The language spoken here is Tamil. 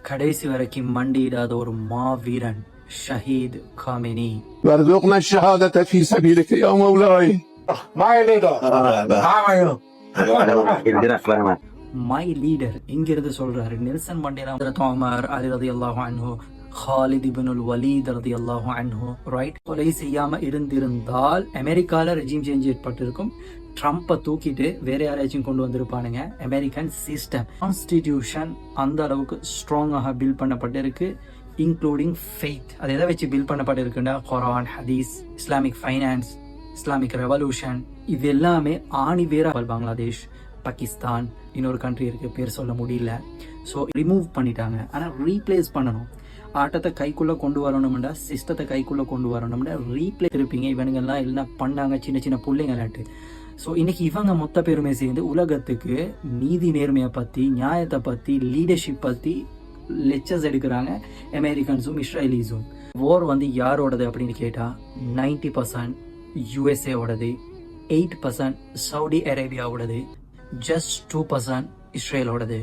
கடைசி வரைக்கும் மண்டியிடாத ஒரு மாவீரன் ஷஹீத் காமினி. وارزقنا الشهادة في سبيلك يا مولاي. மை லீடர் இங்கிருந்து சொல்றாரு. நெல்சன் மண்டேலா, உமர், அலி ரலியல்லாஹு அன்ஹு, ஹாலித் இப்னுல் வலீத் ரலியல்லாஹு அன்ஹு, ரைட், கொலை செய்யாம இருந்திருந்தால் அமெரிக்கால ரெஜிம் சேஞ்ச் ஏற்பட்டிருக்கும். ட்ரம்ப்பை தூக்கிட்டு வேற யாராச்சும் கொண்டு வந்திருப்பானுங்க. அமெரிக்கன் சிஸ்டம் கான்ஸ்டிடியூஷன் அந்த அளவுக்கு ஸ்ட்ராங்காக பில்ட் பண்ணப்பட்டிருக்கு, இன்க்ளூடிங் ஃபெய்த். அது எதை வச்சு பில்ட் பண்ணப்பட்டிருக்குன்னா குர்ஆன், ஹதீஸ், இஸ்லாமிக் ஃபைனான்ஸ், இஸ்லாமிக் ரெவல்யூஷன், இது எல்லாமே ஆணி வேற. பங்களாதேஷ், பாகிஸ்தான், இன்னொரு கண்ட்ரி இருக்கு, பேர் சொல்ல முடியல. ஸோ ரிமூவ் பண்ணிட்டாங்க. ஆனால் ரீப்ளேஸ் பண்ணணும். ஆட்டத்தை கைக்குள்ளே கொண்டு வரணும்டா, சிஸ்டத்தை கைக்குள்ளே கொண்டு வரணும்டா ரீப்ளேஸ் இருப்பீங்க. இவனுங்கெல்லாம் எல்லாம் பண்ணாங்க, சின்ன சின்ன பிள்ளைங்களாட்டு. ஸோ இன்னைக்கு இவங்க மொத்த பேருமே சேர்ந்து உலகத்துக்கு நீதி நேர்மையை பற்றி, நியாயத்தை பற்றி, லீடர்ஷிப் பற்றி லெக்சர்ஸ் எடுக்கிறாங்க. அமெரிக்கன்ஸும் இஸ்ரேலீஸும். வார் வந்து யாரோடது அப்படின்னு கேட்டால் 90% யூஎஸ்ஏவோடது, 8% சவுதி அரேபியாவோடது, ஜஸ்ட் 2% இஸ்ரேலோடது.